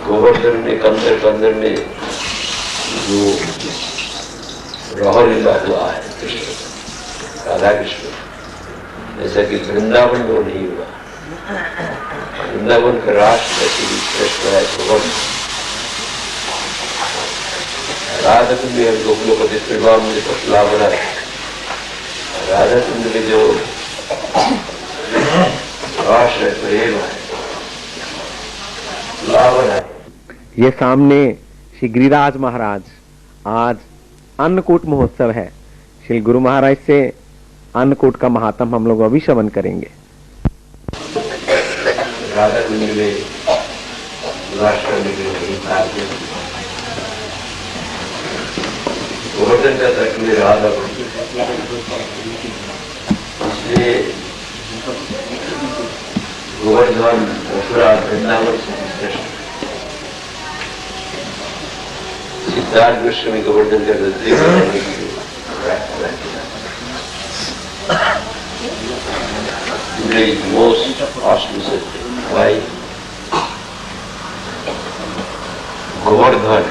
गोवर्धन ने कंदर में जो राहलीला हुआ है कृष्ण, राधा कृष्ण, जैसा कि वृंदावन में नहीं हुआ। वृंदावन का राष्ट्र कृष्ण है गोवर्धन। राधा कुंड में गोकुलपति त्रिभाव में पतला बना है। राधा कुंड में जो राष्ट्र प्रेम है, लावन है। ये सामने श्री गिरिराज महाराज, आज अन्नकूट महोत्सव है। श्री गुरु महाराज से अन्नकूट का महात्म हम लोग अभी श्रवण करेंगे। राधा कुंड में गोवर्धन का तट में राधा कुंड, इसलिए गोवर्धन मथुरा वृंदावन से सिद्धार्थ कृष्ण में गोवर्धन का नजदीक करने की today is most auspicious day. Why? Govardhan,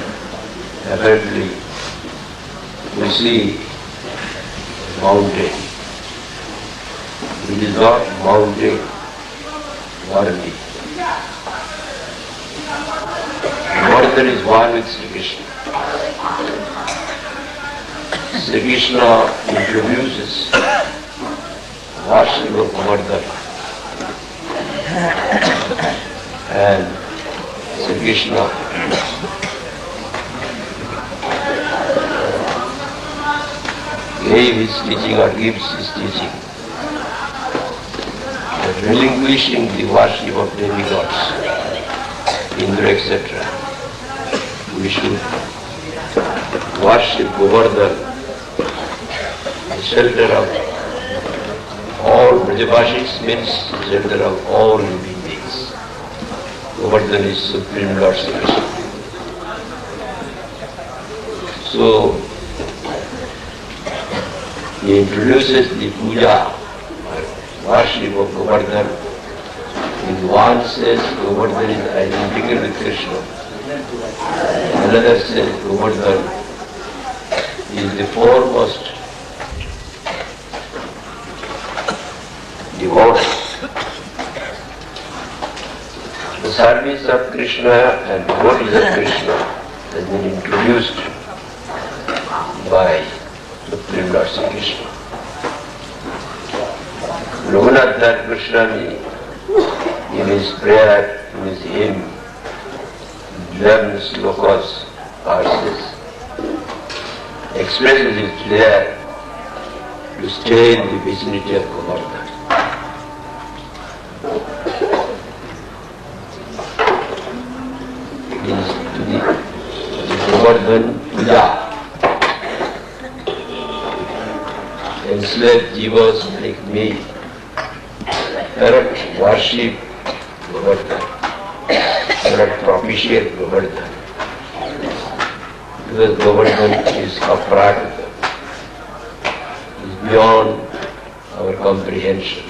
apparently we see mountain. It is not mountain worthy. Govardhan is one with Sri Krishna. Sri Krishna introduces worship of Govardhan, and Sri Krishna gave his teaching or gives his teaching, that relinquishing the worship of demigods, Indra, etc., we should worship Govardhan, the shelter of all Brajabashis, means shelter of all living beings. Govardhan is Supreme Lord Sri Krishna. So, he introduces the puja, worship of Govardhan. In one says Govardhan is identical with Krishna. Another says Govardhan is the foremost devotee. The service of Krishna and devotees of Krishna has been introduced by Supreme Lord Sri Krishna. Raghunath Das Goswami, in his prayer, in his hymn, 11 slokas, verses, expresses his desire to stay in the vicinity of Govardhan. Govardhan puja. Enslaved jivas like me cannot worship Govardhan, cannot propitiate Govardhan, because Govardhan is aprakita, is beyond our comprehension.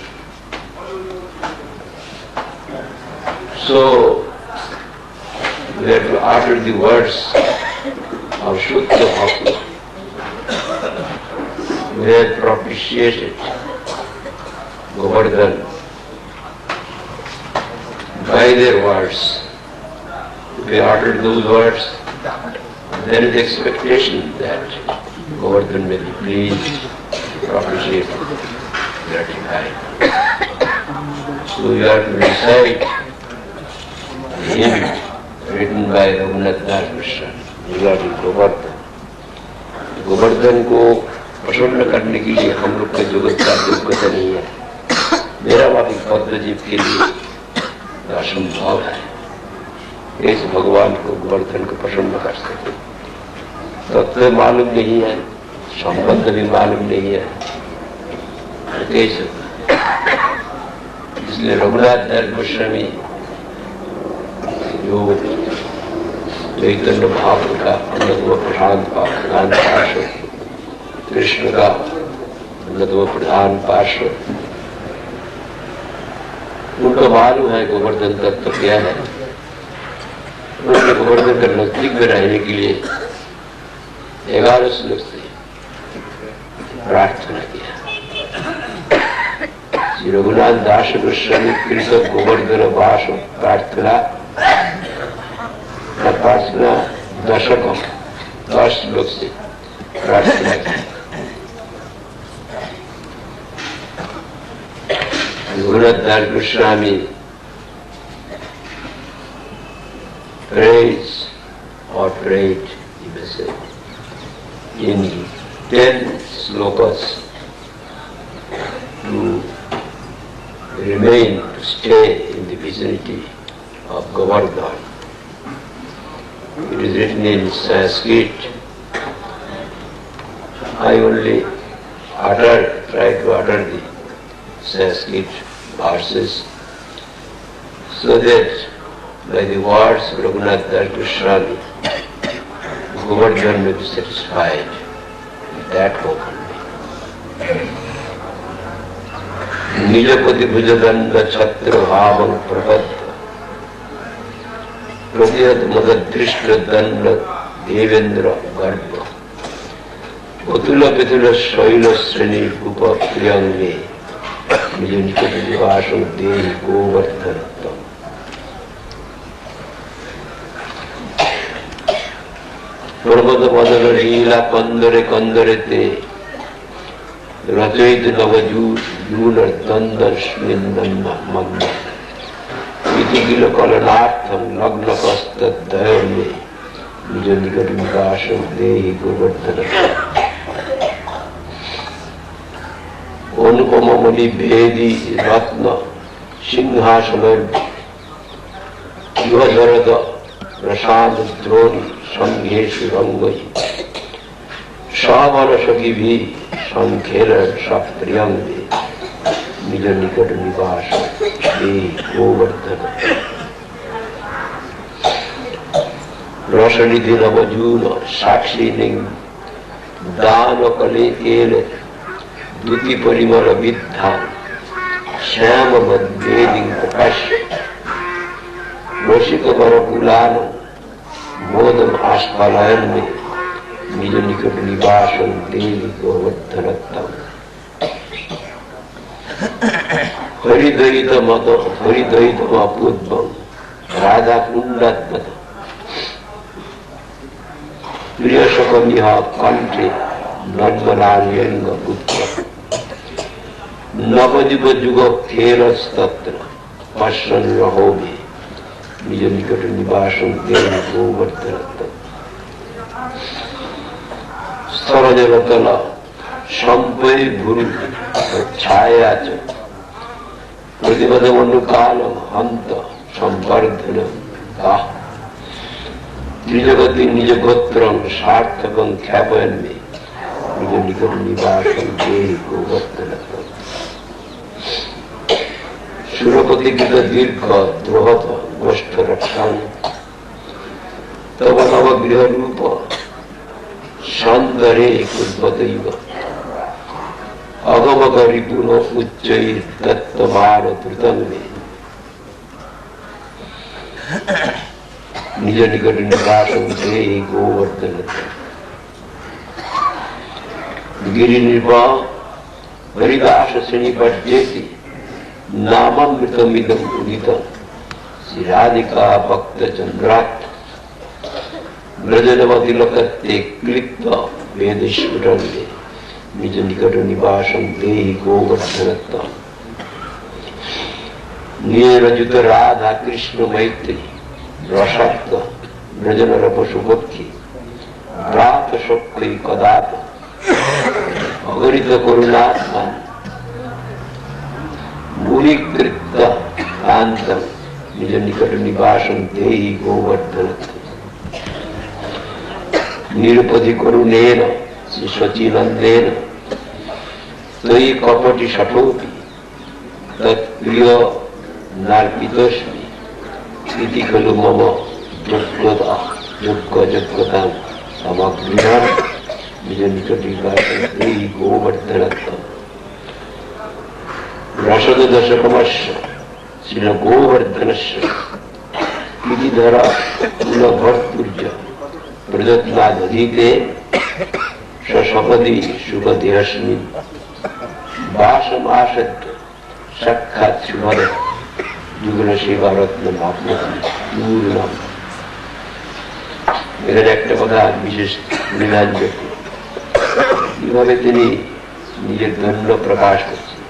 So we have to utter the words of Shuddha Bhakti. We have propitiated Govardhan by their words. If we utter those words, there is expectation that Govardhan may be pleased, propitiated, gratified. So we have to recite the hymn written by Raghunath Das Goswami regarding Govardhan. Govardhan को प्रसन्न करने के लिए हम लोग का जगत का योग्यता नहीं है। मेरा वादी पद्म जीव के लिए असंभव है। इस भगवान को गोवर्धन को प्रसन्न कर सके, तत्व मालूम नहीं है, संबंध भी मालूम नहीं है, कैसे? इसलिए रघुनाथ दास गोस्वामी जो चैतन्य भाव का अन्नत्व प्रधान पार्श्व, कृष्ण का अन्नत्व प्रधान पार्श्व, उनको मालूम है गोवर्धन तत्व क्या है। उन्होंने गोवर्धन के नजदीक में रहने के लिए 11 श्लोक से प्रार्थना किया। श्री रघुनाथ दास गोस्वामी कृत गोवर्धन वास प्रार्थना दशकों 10 श्लोक से प्रार्थना की। रघुनाथ दास Goswami prays or prayed, you may say, in 10 slokas to remain, to stay in the vicinity of Govardhan. It is written in Sanskrit. I only try to utter the Sanskrit verses so that by the words of Raghunath Das Goswami, Govardhan may be satisfied. That hope only. Nijapati bhujadanda chhatra bhavam prabhadha Pratyat madadrishta danda devendra garbha Utula pitula shaila sreni upa priyange Nijanikati nivasam dehi govardhanatam. पर्वत पदर लीला कंदरे कंदरे ते रचयित नवजून दंदस्मिन् मग्न इति किल कलनार्थं लग्न कस्तद्वय में निज निकट निवासं देहि गोवर्धन। अनुपम मणि भेदी रत्न सिंहासन युवधरद प्रसाद द्रोणी संघेशु रंगई सावन सखी भी संखेल सप्रियंगे निज निकट निवास गोवर्धन। रसनिधि नवजून साक्षी निंग दान कले केल द्युति परिमल विद्धा श्याम मद्वेदिं प्रकाश रसिक वर कुलान मोदम आस्फालयन में निज निकट निवासन देवी गोवर्धनत्तम। हरिदयित अपूर्वम राधा कुंडात्मत प्रिय सकमिहा कंठे नर्मलांग पुत्र नवजुग जुग खेलस्तत्र पश्यन् रहोमि निज निकट निवासं देहि गोवर्धनत्तम। स्थलजलतल संपय भूरि छाया च प्रतिपदमनुकालं हन्त संवर्धनं गाः त्रिजगति निज गोत्रं सार्थकं ख्यापयन् मे निज निकट निवासं देहि गोवर्धनत्तम। सुरपति कृत दीर्घ द्रोहत गोष्ठ रक्षां तव नवगृह रूप सौंदर्ये कुर्वतैव अगम रिपुन उच्चैः दत्तभार द्रुतं मे निज निकट निवासं देहि गोवर्धनत्तम। गिरिनिर्वा हरिदास श्रेणीपद्येति नामामृतमिदं उदितं श्रीराधिका भक्त चंद्रात् ब्रजनवतिलकत्ते क्लिप्त वेदस्फुटन्ते निज निकट निवासं देहि गोवर्धनत्तम। नीरजुत राधा कृष्ण मैत्री रसात्त ब्रजन रपसुपक्षी भ्रात शक्ति कदात अगणित करुणात्मा मुनिकृत कांतं निज निकट निवासं देहि गोवर्धनत्तम। निरुपधि करुणेन श्री शचीनंदेन तयि कपटि शठोपि तत्प्रिय नार्पितोऽस्मि इति खलु मम योग्यतां समग्रिणं निज निकट निवासं देहि गोवर्धनत्तम। रसद दशकमस्य श्री गोवर्धनस्य गिरिधर कुलभर्तुर्य प्रदत्तादधीते सपदि सुखदेहस्मिन् वासमासत् साक्षात् शुभद যুগল সেবারত্ন পূর্ণম। এখানে একটা কথা বিশেষ উল্লেখযোগ্য, কিভাবে তিনি নিজের ধন্য প্রকাশ করছেন।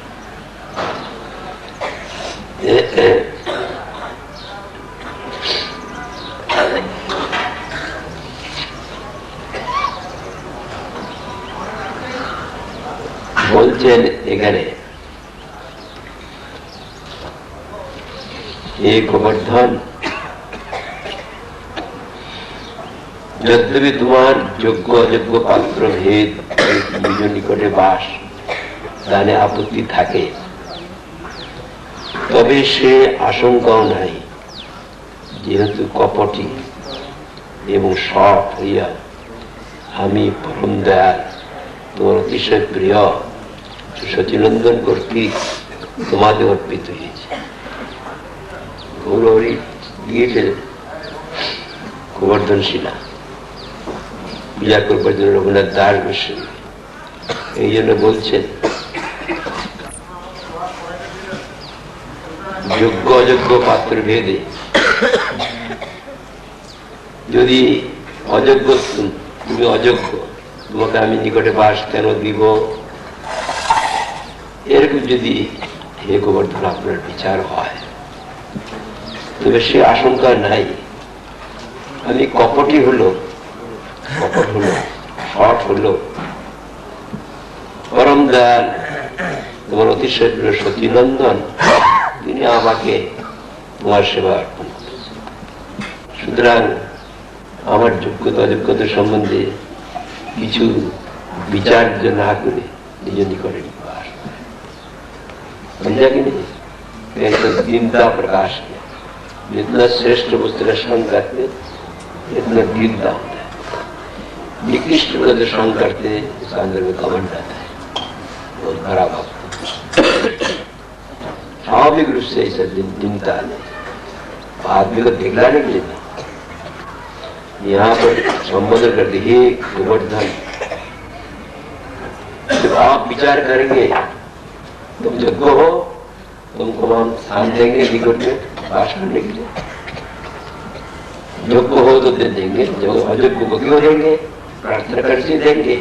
বলছেন এখানে, हे गोवर्धन, यद्यपि तुम्हार যোগ্য অযোগ্য পাত্র ভেদ নিজ নিকটে বাস দানে আপত্তি থাকে, তবে সে আশঙ্কাও নাই, যেহেতু কপটি এবং সৎ হইয়া আমি পরম দয়াল তোমার অতিশয় প্রিয় সচিনন্দন কর্তৃক তোমাদের অর্পিত হয়েছে। গৌরহরি গিয়েছিলেন গোবর্ধন শিলা পূজা করবার জন্য রঘুনাথ দাস গোস্বামী। এই জন্য বলছেন যোগ্য অযোগ্য পাত্র ভেদে, যদি অযোগ্য তুমি অযোগ্য, তোমাকে আমি নিকটে বাস কেন দিব, এরকম যদি হে গোবর্ধন আপনার বিচার হয়, তবে সে আশঙ্কা নাই। আমি কপটি হলো শট হলো পরম দয়াল তোমার অতিশয় প্রিয় সচিনন্দন, তিনি আমাকে তোমার সেবা অর্পণ করেছেন। সুতরাং আমার যোগ্যতা অযোগ্যতা সম্বন্ধে কিছু বিচার না করে নিজ নিকটে समझा कि नहीं? दीनता प्रकाश में जितना श्रेष्ठ वस्तु दर्शन करते इतना दीनता होता है। निकृष्ट का दर्शन करते इसका अंदर में घमंड आता है, बहुत खराब होता है। स्वाभाविक रूप से ऐसा दीनता नहीं, आदमी को दिखलाने के लिए नहीं। यहाँ पर संबोधन करते हे गोवर्धन, जब आप विचार करेंगे तुम योग्य हो, तुमको हम स्थान देंगे निकट में बात करने के लिए। योग्य हो तो दे देंगे, जो अयोग्य को क्यों देंगे, प्रार्थना करके देंगे।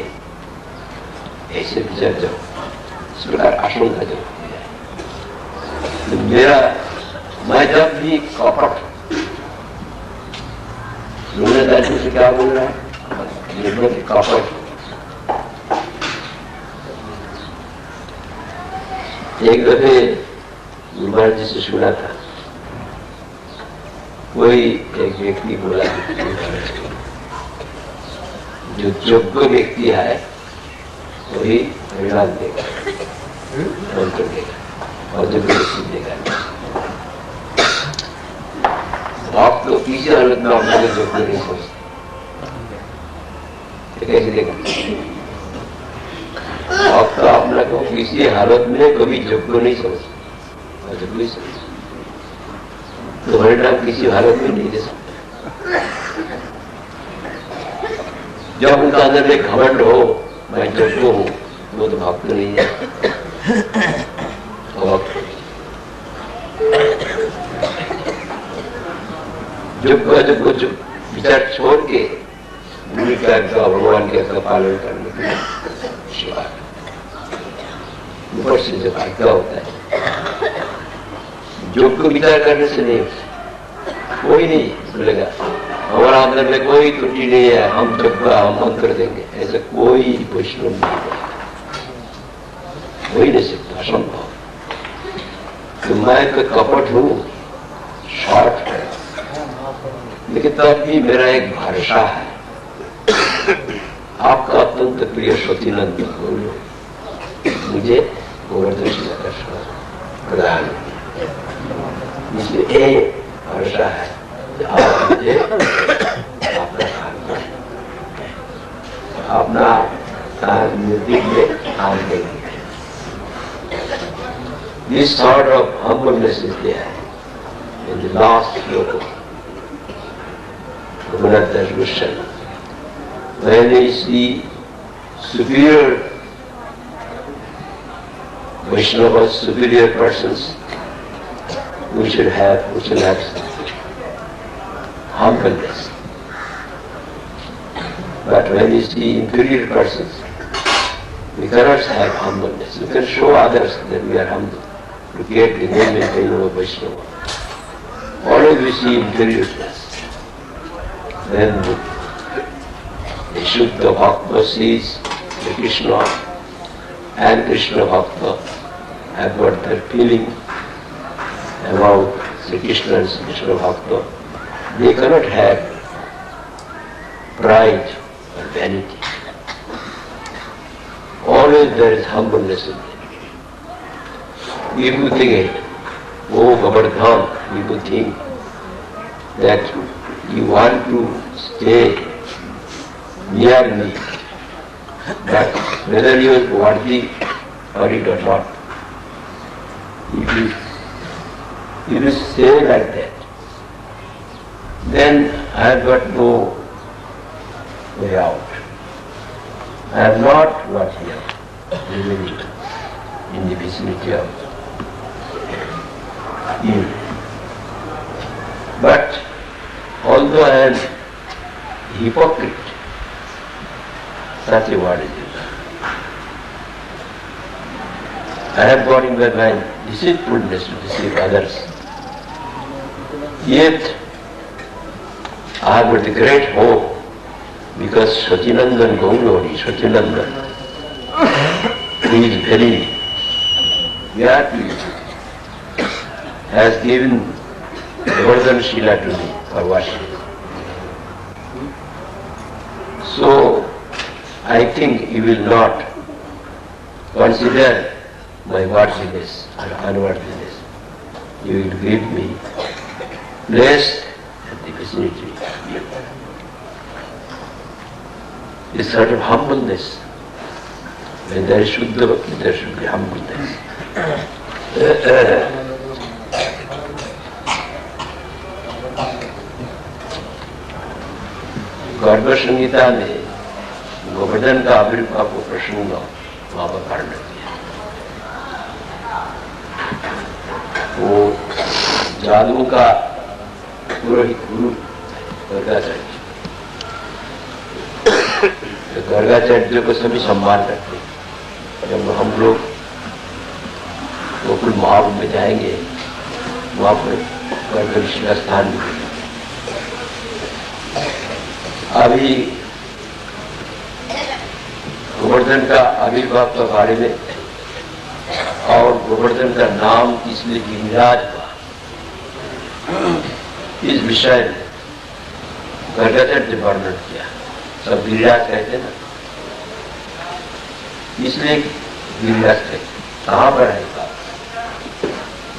ऐसे विचार जाओ, इस प्रकार आशंका जाओ। तो मेरा मैं जब भी कपट दादी से क्या बोल रहा है, कपट एक दफे गुरुवार जी से सुना था, कोई एक व्यक्ति बोला जो योग्य व्यक्ति है वही परिणाम देगा, मंत्र देगा, और जो व्यक्ति देगा। आप तो किसी हालत में अपने को योग्य नहीं सोचते, कैसे देगा? आप तो अपना को किसी हालत में कभी योग्य नहीं समझते, तो परिणाम किसी हालत में नहीं दे सकते। जब उनका अंदर में घमंड हो, मैं योग्य हूं, वो तो भक्त नहीं है। योग्य जो विचार छोड़ के भगवान के पालन करने के लिए सेवा ऊपर से जब आज्ञा होता है, योग्य विचार करने से नहीं होता, कोई नहीं बोलेगा हमारा अंदर में कोई त्रुटि नहीं है, हम योग्य हम मंत्र देंगे, ऐसा कोई वैष्णव नहीं बोलेगा, हो ही नहीं सकता, असंभव। तो मैं तो कपट हूं, शॉर्ट है, लेकिन तब भी मेरा एक भरोसा है। आपका अत्यंत प्रिय सचिनंद बोलो मुझे गोवर्धन शिला का प्रदान, मुझे एक भरोसा है आप मुझे अपना नजदीक में आन देंगे। This sort of humbleness is there. in the last sloka, Raghunath Das Goswami, when we see superior Vaishnavas, superior persons, we should have humbleness. But when we see inferior persons, we cannot have humbleness. We can show others that we are humble to get the name and fame of Vaishnava. Always we see inferiorness. Then the Shuddha Bhakta sees the Krishna and Krishna Bhakta have got their feeling about Sri Krishna and Sri Krishna Bhakta. They cannot have pride or vanity. Always there is humbleness in them. If you think, oh Govardhan, people think that you want to stay near me, but whether you are worthy or it or not, if you say like that, then I have got no way out. I am not what here, living in the vicinity of you. But although I am hypocrite, such a word is used. I have got in my mind deceitfulness to deceive others. Yet I have got the great hope because Sachinandan Gaurori, Sachinandan, who is very happy, has given Govardhan Shila to me for washing. So I think he will not consider my worthiness or unworthiness. He will give me place at the vicinity. This sort of humbleness. When there is Shuddha Bhakti, there should be humbleness. गर्भ संहिता में गोवर्धन का आविर्भाव को प्रसंग वहां पर कारण किया। वो जादू का पुरोहित गुरु गर्गाचार्य, गर्गाचार्य को सभी सम्मान करते हैं। जब हम लोग गोकुल महाकुंभ में जाएंगे वहां पर गर्ग ऋषि का स्थान मिलेगा। अभी गोवर्धन का आविर्भाव के बारे में और गोवर्धन का नाम इसलिए गिरिराज हुआ, इस विषय में गर्गाचार्य ने वर्णन किया। सब गिरिराज कहते हैं ना, इसलिए गिरिराज कहते। कहाँ पर है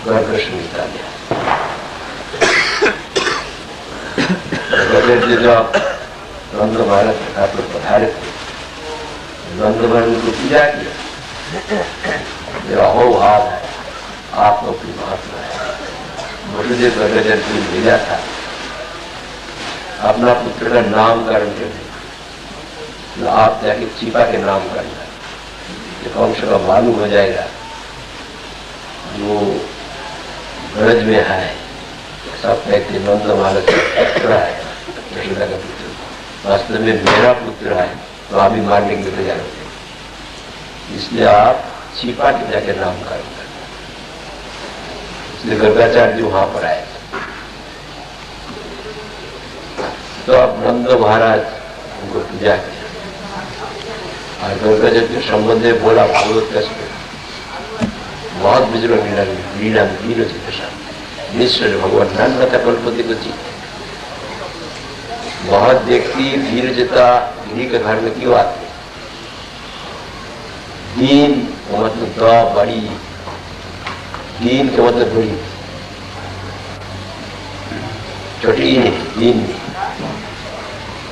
गर्ग संहिता में। गर्गाचार्य जब नंद महाराज कथा पर पधारे थे, नंद महाराज को पूजा किया, मेरा अहोभाव है, आप लोग की महात्मा है। वसुदेव गर्गाचार्य को भेजा था अपना पुत्र का नामकरण करने, तो आप जाके चीपा के नाम करना, ये वंश का मालूम हो जाएगा जो ब्रज में है। सब कहते नंद महाराज का पुत्र है, यशोदा का पुत्र, वास्तव में मेरा पुत्र है, तो आप भी मारने के लिए तैयार होते। इसलिए आप छिपा के जाके नामकरण करना। इसलिए गर्गाचार्य वहां पर आए। तो अब नंद महाराज उनको पूजा किया और गर्गाचार्य के संबंध में बोला भागवत कष्ट बहुत बिजरो लीला निश्चय भगवान नाम था कल्पति को जीते। बहुत व्यक्ति धीरजता गिरी के घर में क्यों आते? दीन का मतलब दवा बड़ी, दीन का मतलब बड़ी, छोटी नहीं, दीन नहीं,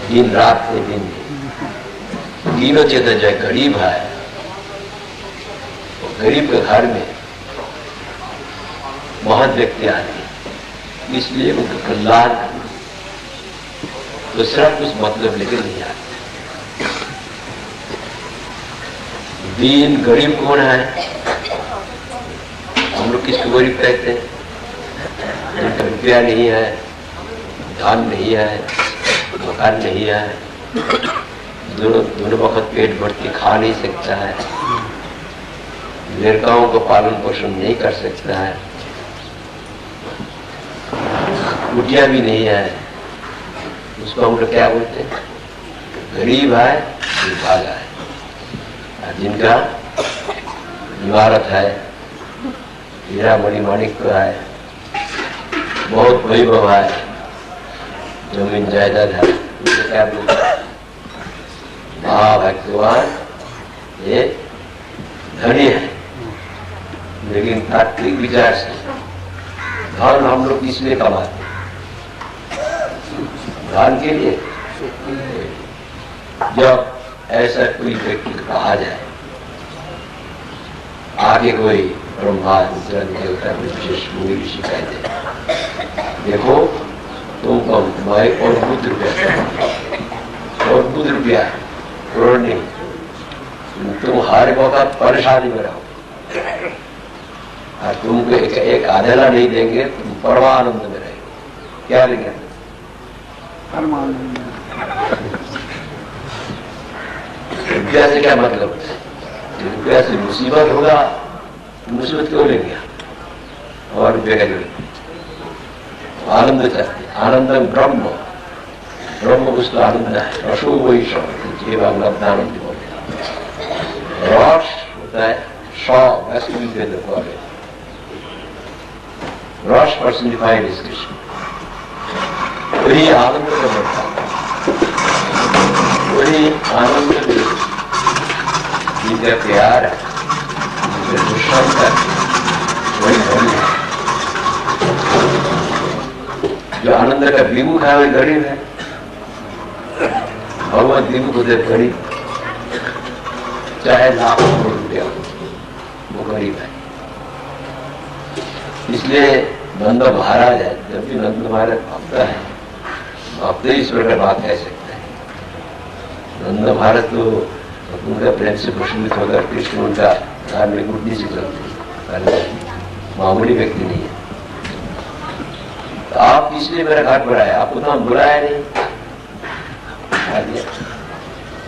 दिन रात में दिन नहीं। तीनों चेतन जो गरीब है, गरीब के घर में बहुत व्यक्ति आते हैं, इसलिए उनका कल्याण करना, दूसरा कुछ मतलब लेकर नहीं आते। दीन गरीब कौन है? हम लोग किसको गरीब कहते हैं? जिनका रुपया नहीं है, धान नहीं है, मकान नहीं है, दोनों वक्त पेट भर के खा नहीं सकता है, लड़काओं को पालन पोषण नहीं कर सकता है, कुटिया भी नहीं है, उसको हम लोग क्या बोलते हैं? गरीब है, दुर्भागा है। जिनका इमारत है, हीरा मणि माणिक्य है, बहुत वैभव है, जमीन जायदाद है, उसे क्या बोलते हैं? महाभाग्यवान, ये धनी है। लेकिन तात्विक विचार से धन हम लोग इसलिए कमाते हैं, धन के लिए। जब ऐसा कोई व्यक्ति कहा जाए, आगे कोई ब्रह्मा देवता विशेष मुनि ऋषि कहते, देखो तुम कम तुम्हारे और बुद्ध रुपया करोड़ नहीं, तुम हर वक्त परेशानी में रहो, और तुमको एक आधेला नहीं देंगे, तुम परमानंद में रहेंगे। क्या लिखा? रुपया से क्या मतलब? रुपया से मुसीबत होगा, मुसीबत क्यों लेंगे? और रुपये का जो आनंद चाहते, आनंद ब्रह्म, ब्रह्म उसका आनंद है। रसो वही जीवन लब्धानंद बोले। रस होता है रस पर्सनिफाइड इज कृष्ण, वही आनंद का बढ़ता, वही आनंद जिनका प्यार है, जिनका दुष्मन है, वही धनी है। जो आनंद का विमुख है वही गरीब है। भगवान विमुख होते गरीब, चाहे लाखों करोड़ रुपया हो, वो गरीब है। इसलिए नंद महाराज है, जब भी नंद महाराज भक्त है, भक्त ईश्वर का बात कह सकते हैं। नंद महाराज तो उनका प्रेम से प्रसन्नित होकर कृष्ण उनका घर में गुड्डी से चलते, मामूली व्यक्ति नहीं है। तो आप इसलिए मेरा घर पर आए, आपको तो हम बुलाया नहीं,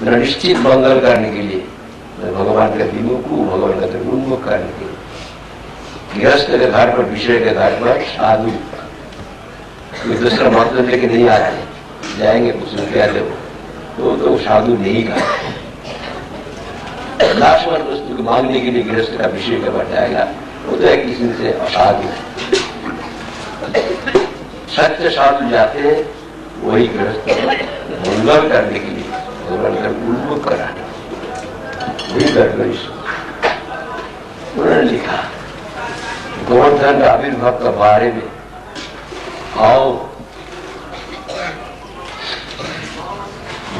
मेरा निश्चित मंगल करने के लिए, मैं भगवान का विमुख हूँ, भगवान का उन्मुख करने के लिए। गृहस्थ के घर पर, विषय के घर पर साधु कोई दूसरा मतलब लेके नहीं आते, जाएंगे कुछ रुपया दो तो साधु नहीं खाते। लाशवान वस्तु को मांगने के लिए गृहस्थ का विषय का बढ़ जाएगा, वो तो एक किसी से असाधु है। सत्य साधु जाते हैं, वही गृहस्थ मंगल करने के लिए, भगवान का उन्मुख कराने, वही गड़बड़ी। उन्होंने लिखा गोवर्धन का आविर्भाव के बारे में, आओ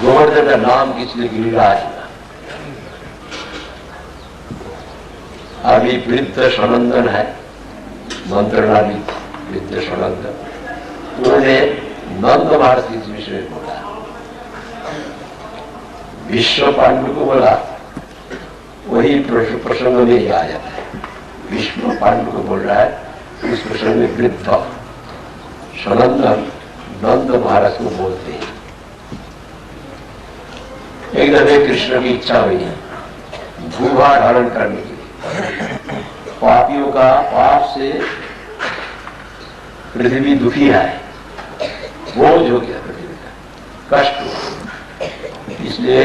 गोवर्धन का नाम किसने? गिरिराज। अभी वृद्ध सनंदन है, मंत्रणाली वृद्ध सनंदन, उन्होंने नंद महाराज के इस विषय में बोला। विश्व पांडु को बोला, वही प्रसंग में ही आ जाता है। विष्णु पांडु को बोल रहा है, उस प्रसंग में वृद्ध सनंदन नंद महाराज को बोलते हैं। एक दफे कृष्ण की इच्छा हुई है भूभार हरण करने के लिए। पापियों का पाप से पृथ्वी दुखी है, बोझ हो गया पृथ्वी का, कष्ट हुआ। इसलिए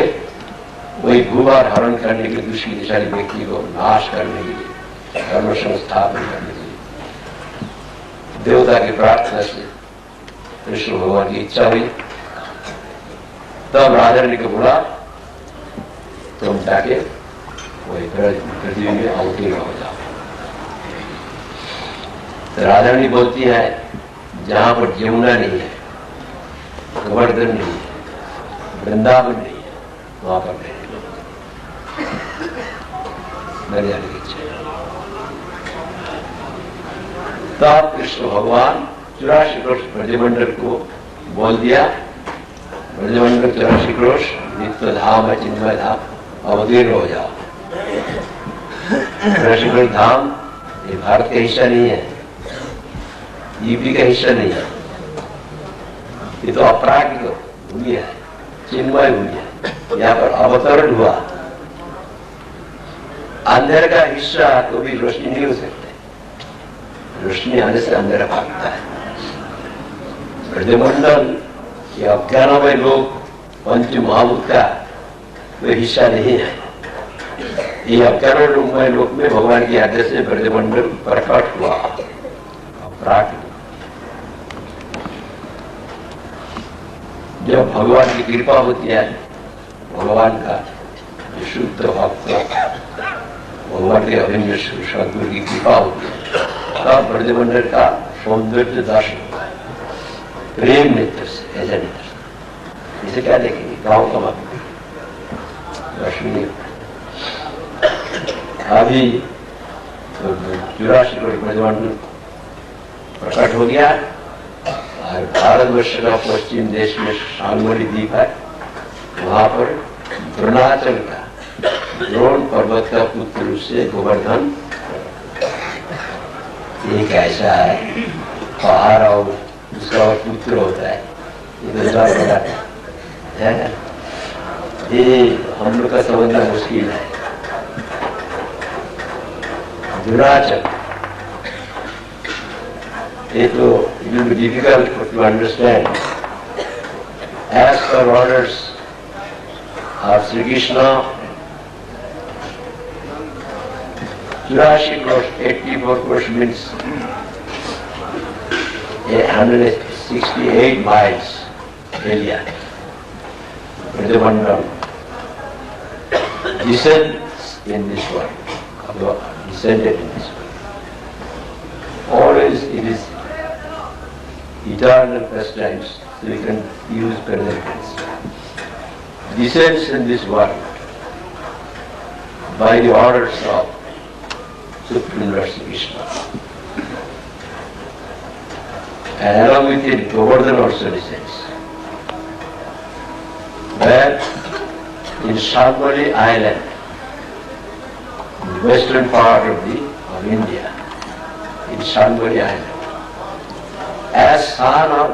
वही भूभार हरण करने के लिए, दुष्टशाली व्यक्ति को नाश करने के लिए, धर्म संस्थापन करने के लिए देवता की प्रार्थना से कृष्ण भगवान की इच्छा हुई। तब राधारानी को बोला, तुम जाके वही पृथ्वी में अवतीर्ण हो जाओ। तो राधारानी बोलती है, जहां पर यमुना नहीं है, गोवर्धन नहीं है, वृंदावन नहीं है, वहां पर नहीं जाने की इच्छा। तब कृष्ण भगवान 84 क्रोश ब्रजमंडल को बोल दिया। ब्रजमंडल 84 क्रोश नित्य धाम है, चिन्मय धाम, अवतीर्ण हो जाओ। 84 क्रोश धाम ये भारत का हिस्सा नहीं है, यूपी का हिस्सा नहीं है, ये तो अपराध भूमि है, चिन्मय भूमि है। यहाँ पर अवतरण हुआ। अंधेरे का हिस्सा कभी रोशनी नहीं हो सकते, रोशनी आने से अंधेरा भागता है। ब्रजमंडल ये अज्ञानमय लोग पंच महाभूत का कोई हिस्सा नहीं है। ये अज्ञानमय लोक में भगवान की आज्ञा से ब्रजमंडल प्रकट हुआ। अपराध जब भगवान की कृपा होती है, भगवान का जो शुद्ध भक्त, भगवान के अभिन्न सदगुरु की कृपा होती है, तब ब्रजमंडल का सौंदर्य दर्शन होता है, प्रेम नेत्र से, ऐसा नेत्र। इसे क्या देखेंगे, गाँव का मत दर्शन नहीं होता। अभी 84 करोड़ ब्रजमंडल प्रकट हो गया और भारतवर्ष का पश्चिम देश में शालमली द्वीप है, वहां पर द्रोणाचल का द्रोण पर्वत का पुत्र उससे गोवर्धन एक ऐसा है पहाड़ और उसका पुत्र होता है, ये तो बड़ा है ना, ये हम लोग का समझना मुश्किल है। द्रोणाचल ये तो it will be difficult to understand. As per orders of Sri Krishna, 84 crores, 84 crores means 168 miles area. Brajamandal descends in this world, descended in this world. Always it is eternal pastimes, so we can use present tense. Descends in this world by the orders of Supreme Lord Sri Krishna. And along with it, Govardhan also descends. Where in Shalmali Island, in the western part of India, in Shalmali Island, as son of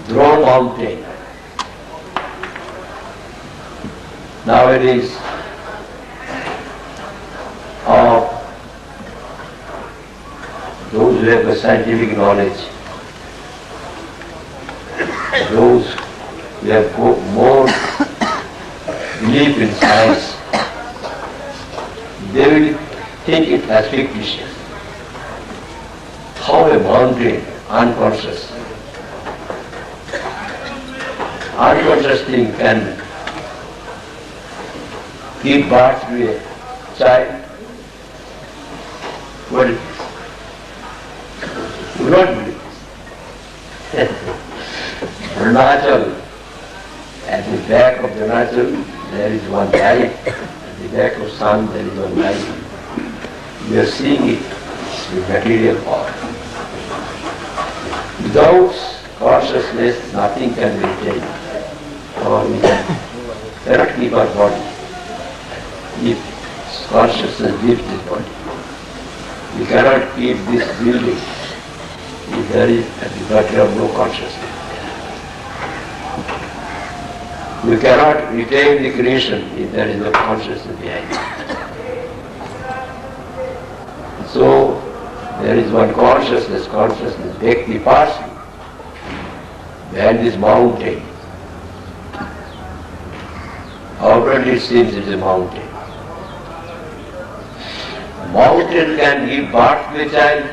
Drone Mountain. Nowadays, of those who have the scientific knowledge, those who have more belief in science, they will think it as fictitious. How a mountain, unconscious thing can give birth to a child? What is this? Do not believe this. Arunachal, at the back of Arunachal there is one valley, at the back of sun there is one valley. We are seeing it in material form. Without consciousness, nothing can be retained. Or we cannot keep our body. If consciousness leaves this body, we cannot keep this building if there is at the back of no consciousness. We cannot retain the creation if there is no consciousness behind it. So, there is one consciousness, Vyakti Parsi, behind this mountain. Outwardly it seems it is a mountain. Mountain can give birth to a child.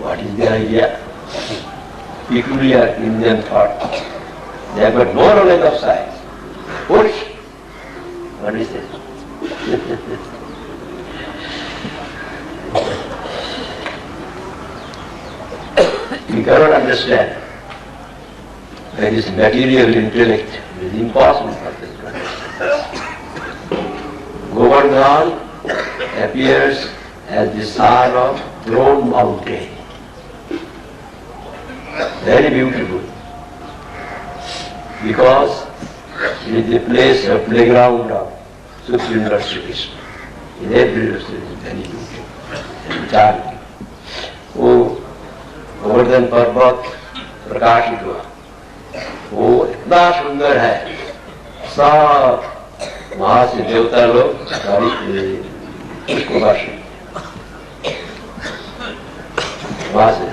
What is the idea? Peculiar Indian thought. They have got no knowledge of science. Push. What is this? We cannot understand. That is material intellect. It is impossible for this to understand. Govardhan appears as the son of Throne Mountain. Very beautiful. Because it is the place of playground of Supreme Lord Shri Krishna. In every respect it is very beautiful and charming. वो गोवर्धन पर्वत प्रकाशित हुआ, वो इतना सुंदर है, सब वहां से देवता लोग उसको वर्षित, वहां से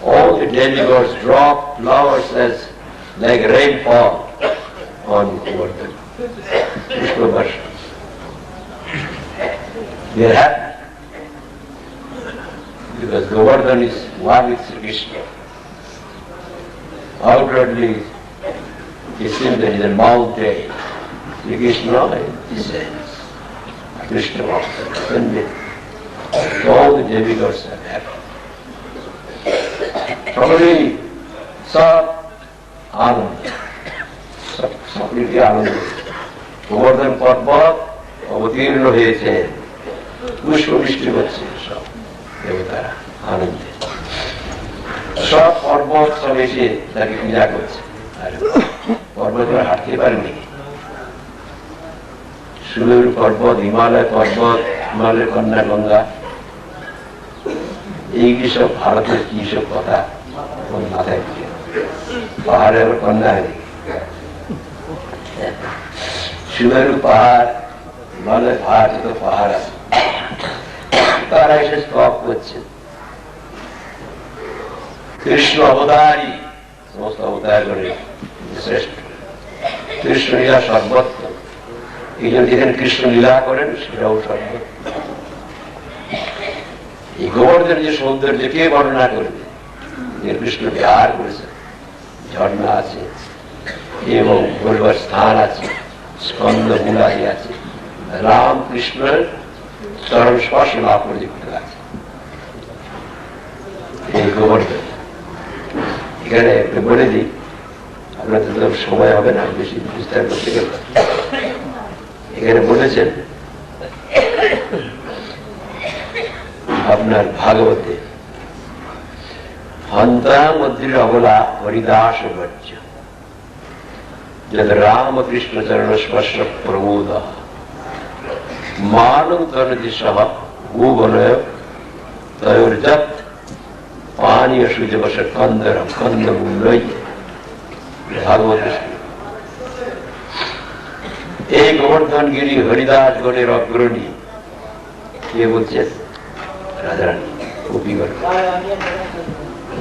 all the demigods drop flowers as like rainfall on Govardhan. Pushpa Varsha. They are happy because Govardhan is one with Sri Krishna. Outwardly, it seems that it is a mountain. Sri Krishna descends. Krishna walks ascended. All the demigods are happy. Probably सब आनंद, সকলেরই আনন্দ। গোবর্ধন পর্বত অবতীর্ণ হয়েছে, পুষ্প বৃষ্টি হচ্ছে, সব দেবতারা আনন্দে, সব পর্বত সব এসে তাকে পূজা করছে। আর পর্বতরা হাঁটতে পারেনি, সুমেরু পর্বত, হিমালয় পর্বত, হিমালয়ের কন্যা গঙ্গা, এইগুলি সব ভারতের কি সব কথা মাথায় দিয়ে পাহাড়ের কন্যা হয়নি। সুমেরু পাহাড়, হিমালয় পাহাড়, যত পাহাড় আছে তারা এসে স্তব করছে। কৃষ্ণ অবতারই সমস্ত অবতার করে শ্রেষ্ঠ, কৃষ্ণ লীলা সর্বত্র। এই জন্য যেখানে কৃষ্ণ লীলা করেন সেটাও সর্বত্র। এই গোবর্ধন যে সৌন্দর্য কে বর্ণনা করবে? কৃষ্ণ বিহার করেছে, ঝর্ণা আছে এবং বলবার স্থান আছে, স্কন্দ মূলাদি আছে, রাম কৃষ্ণের চরণ স্পর্শ লাভ প্রযুক্ত আছে এই গোবর্ধন। এখানে একটু বলে দিই, আপনাদের তো সময় হবে না বেশি বিস্তার করতে গেলে। এখানে বলেছেন আপনার ভাগবতে, হন্তা মন্দির অবলা হরিদাস বর্জ্য যদ রামকৃষ্ণ চরণ স্পর্শ প্রমোদ মানব তরণি সহ ভুবনয় তয়োর্যত পানীয় সুজবশ কন্দরম কন্দমূলই। ভাগবত এই গোবর্ধন গিরি হরিদাস গণের অগ্রণী কে বলছেন? রাধারানী গোপীগণ।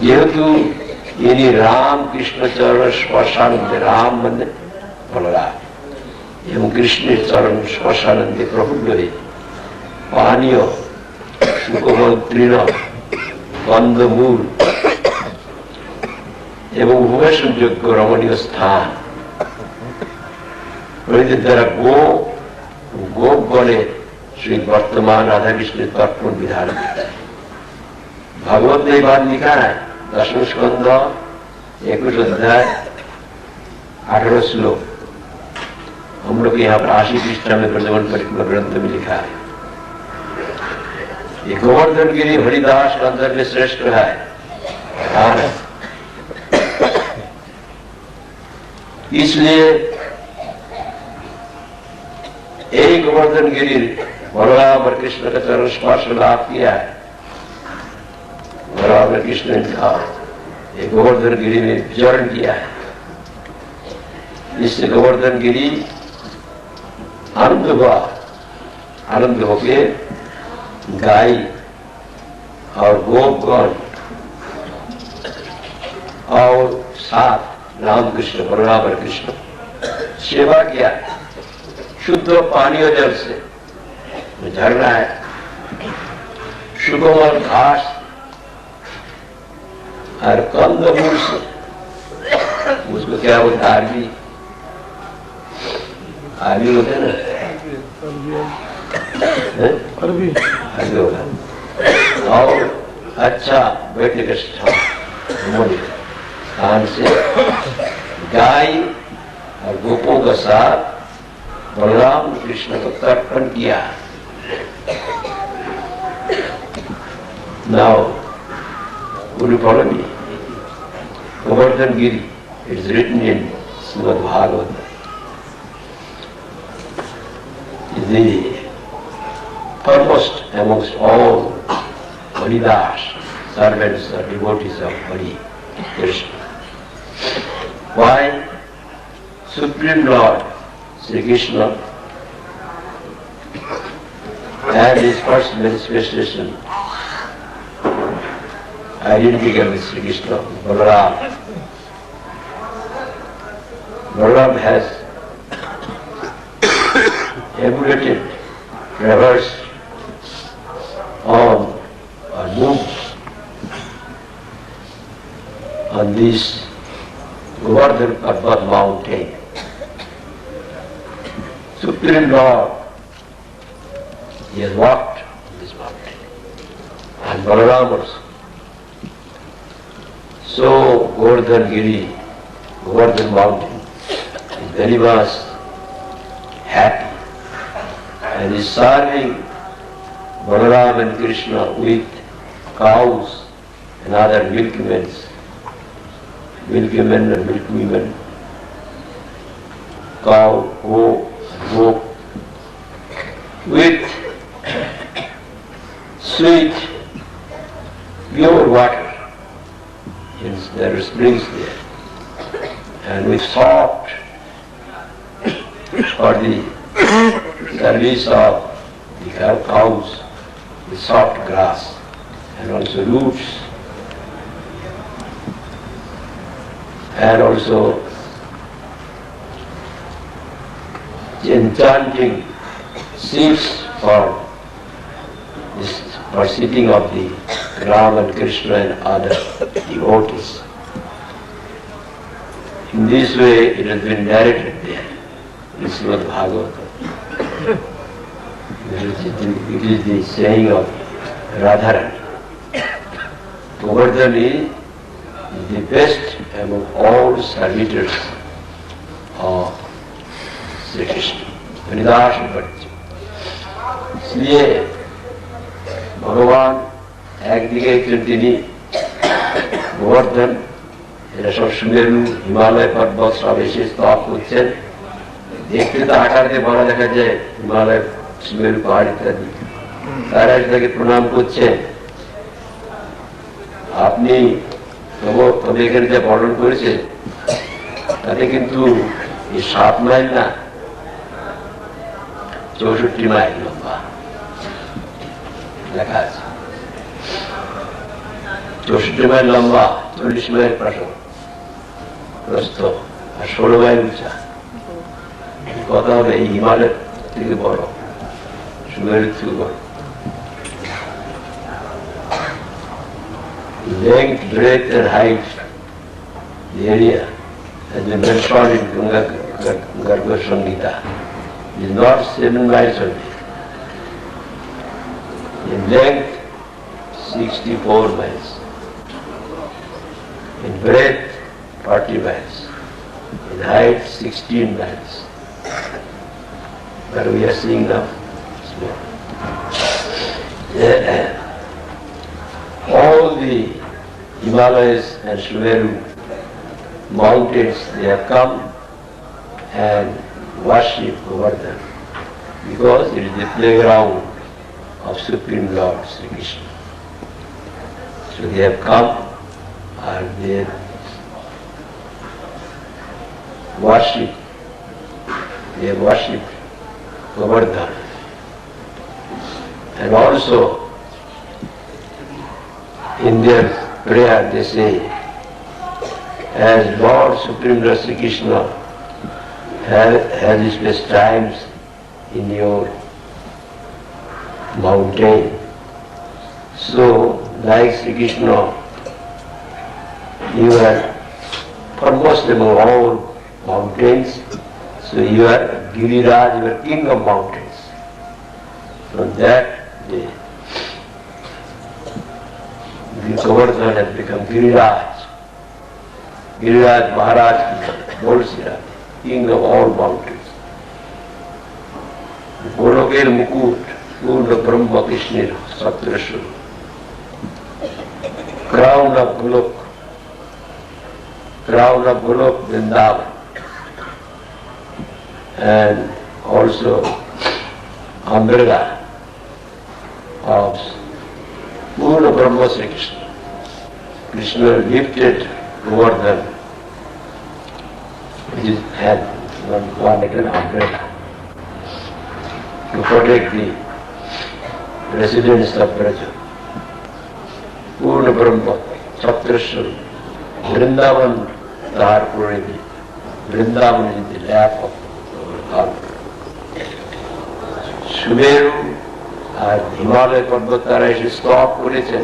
যেহেতু ইনি রাম কৃষ্ণ চরণ স্পর্শানন্দে, রাম মানে বলরাম, এবং কৃষ্ণের চরণ স্পর্শানন্দে প্রফুল্ল হয়ে পানীয় সুকোমল তৃণ কন্দমূল এবং উপবেশনযোগ্য রমণীয় স্থান প্রভৃতির দ্বারা গোপগণের শ্রী বর্তমান রাধাকৃষ্ণের তর্পণ বিধান। भागवत में बात लिखा है, 10वें स्कंद 21 अध्याय 18 श्लोक। हम लोग यहाँ पर 80 पृष्ठा में प्रजवन परिक्रमा ग्रंथ में लिखा है। ये गोवर्धन गिरी हरिदास का अंदर में श्रेष्ठ है। इसलिए एक गोवर्धन गिरी बलराम और कृष्ण का चरण स्पर्श लाभ किया है। बलराम ने कृष्ण ने कहा ये गोवर्धन गिरी में विचरण किया है। इससे गोवर्धन गिरी आनंद हुआ, आनंद होके गाय और गोपगण और साथ राम कृष्ण बलराम और कृष्ण सेवा किया। शुद्ध पानीय जल से झरना है, सुकोमल घास और कंदमूल से, उसको क्या बोलते हैं? आरबी होते हैं ना, अरबी होता। और अच्छा बैठने का स्थान से गाय और गोपों का साथ बलराम कृष्ण को तर्पण किया। Now, will you follow me? Govardhan Giri, it is written in Srimad Bhagavatam. The foremost amongst all Haridas, servants or devotees of Hari Krishna. Why? Supreme Lord Sri Krishna had his first manifestation identical with Sri Krishna, Balaram. Balaram has emulated, traversed on or moved on this Govardhan Parvat mountain. Supreme Lord, he has walked on this mountain. And Balaram also. So Govardhan Giri, Govardhan mountain is very much happy and is serving Balaram and Krishna with cows and other milkmen and milkwomen, cow, goat, with sweet, pure water. There are springs there, and with soft for the service of the cows, with soft grass and also roots, and also enchanting seats for sitting of the Ram and Krishna and other devotees. In this way it has been narrated there in Srimad Bhagavatam. It is the saying of Radharani. Govardhan is the best among all servitors of Sri Krishna. Haridas बच्चे इसलिए भगवान একদিকে তিনি গোবর্ধন এরা সব সুমেরু হিমালয় পর্বত সব এসে স্তব করছেন, দেখতে তো আকার দিয়ে বড় দেখা যায় হিমালয় সুমেরু পাহাড় ইত্যাদি, তারা তাকে প্রণাম করছেন। আপনি তবে এখানে যা বর্ণন করেছে তাতে কিন্তু এই 7 মাইল না 64 মাইল লম্বা লেখা আছে। 64 মাইল লম্বা, 40 মাইল প্রস্থ আর 16 মাইল উঁচা। কথা হবে এই হিমালয়ের থেকে বড়, সুমেরুর থেকে বড়। Length, breadth and height, the area has been mentioned in Garga Samhita. It is not 7 miles only. In length, 64 miles. In breadth, 40 miles. In height, 16 miles. But we are seeing now small. All the Himalayas and Sumeru mountains, they have come and worship Govardhan because it is the playground of Supreme Lord Sri Krishna. So they have come and they have worshipped Govardhan. And also in their prayer they say, as Lord Supreme Lord Sri Krishna has his best times in your mountain, so like Sri Krishna, you are foremost among all mountains, so you are Giriraj, you are king of mountains. From that day, Govardhan has become Giriraj. Giriraj Maharaj, Bolsiraj, king of all mountains. Goloker Mukut, Purna Brahma Krishnir, Satrashu. crown of Golok, Vrindavan, and also umbrella of Purna Brahma Sri Krishna. Krishna lifted Govardhan with his hand, one like an umbrella, to protect the residents of Braja. Purna Brahma, Saptrashram, Vrindavan, Dharpuredi. Vrindavan is the lap of God. Sumeru আর হিমালয় পর্বত তারা এসে stop করেছেন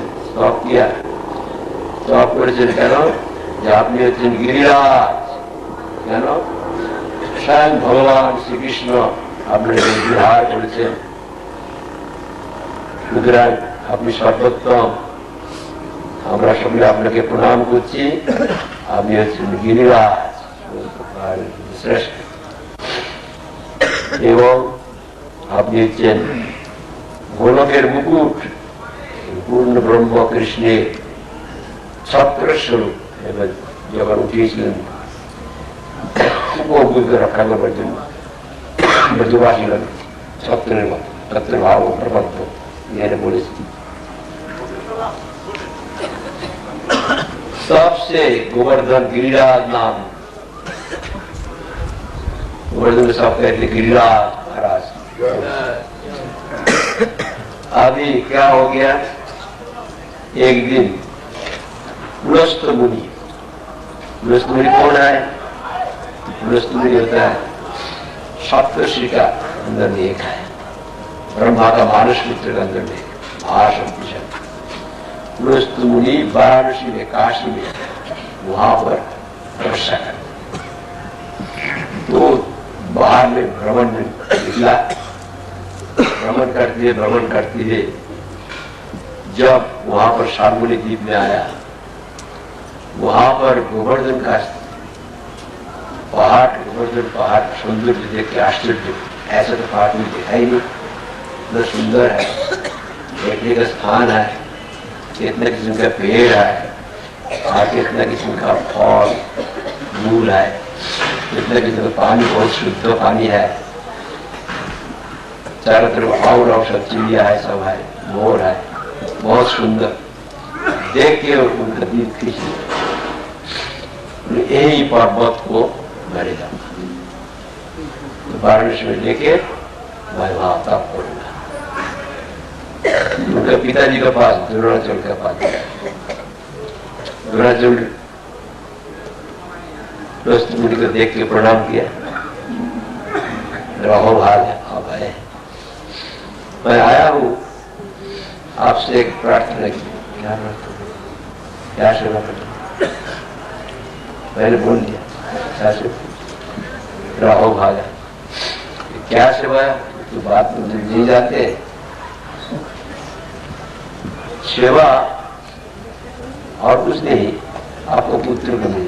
কেন যে আপনি হচ্ছেন গিরিরাজ। কেন? স্বয়ং ভগবান শ্রীকৃষ্ণ আপনার বিহার করেছেন, সুতরাং আপনি সর্বোত্তম, আমরা সকলে আপনাকে প্রণাম করছি। আপনি হচ্ছেন গিরিরাজ শ্রেষ্ঠ, এবং আপনি হচ্ছেন গোলকের মুকুট, পূর্ণ ব্রহ্ম কৃষ্ণের ছত্রস্বরূপ। এবার যখন উঠিয়েছিলেন উপভূত রক্ষা করবার জন্য ব্রজবাসীগণ ছত্রের মতো, ছত্রের ভাব প্রবদ্ধ এখানে বলেছি। सबसे गोवर्धन गिरिराज नाम, गोवर्धन सब कहते गिरिराज महाराज। अभी क्या हो गया, एक दिन पुलस्त मुनि कौन है? पुलस्त मुनि होता है सप्तर्षि का अंदर में एक है, ब्रह्मा का मानस पुत्र का अंदर में महाशक्ति। पुलस्त मुनि वाराणसी में, काशी में, वहां पर तपस्या कर, तो बाहर में भ्रमण निकला। भ्रमण करते हुए जब वहां पर शार्मली द्वीप में आया, वहां पर गोवर्धन का गोवर्धन पहाड़ सौंदर्य देख के आश्चर्य, ऐसा तो पहाड़ में देखा ही नहीं, इतना सुंदर है, बैठने का स्थान है, कितने किस्म का पेड़ है, और कितना किस्म का फल मूल है, कितना किस्म का पानी, बहुत शुद्ध पानी है, चारों तरफ और सब चिड़िया है, सब है, मोर है, बहुत सुंदर। देख के उनका दिल खींच लिया, यही पर्वत को मरे जाऊंगा, तो वाराणसी में लेके मैं वहां तप करूंगा। उनके पिताजी के पास, द्रोणाचल के पास, द्रोणाचल दोस्त मुनि को देख के प्रणाम किया, रहो भाग अब आए, मैं आया हूं आपसे एक प्रार्थना की। क्या सेवा कर? मैंने बोल दिया क्या सेवा? राहो भागा, क्या सेवा? तो बात मुझे नहीं जाते। सेवा और कुछ नहीं, आपको पुत्र को मिल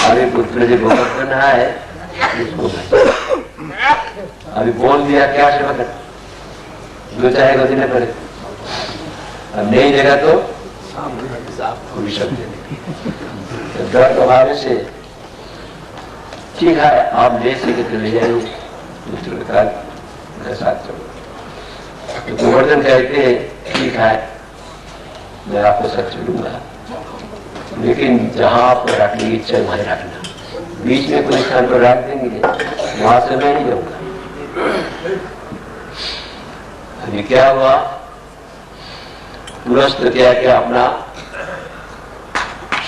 अभी पुत्र जो बहुत करना है उसको अभी बोल दिया क्या सेवा कर, जो चाहेगा देने पड़े, अब नहीं देगा तो अभिशाप देने। डर के भाव से ठीक है आप ले सके तो ले जाएंगे, पुत्र के साथ चलो। तो गोवर्धन कहते ठीक है मैं आपको साथ चलूंगा, लेकिन जहां पर रखने की इच्छा वहीं रखना, बीच में कोई स्थान पर रख देंगे वहां से मैं नहीं जाऊंगा। अभी क्या हुआ, पुरस्त क्या क्या अपना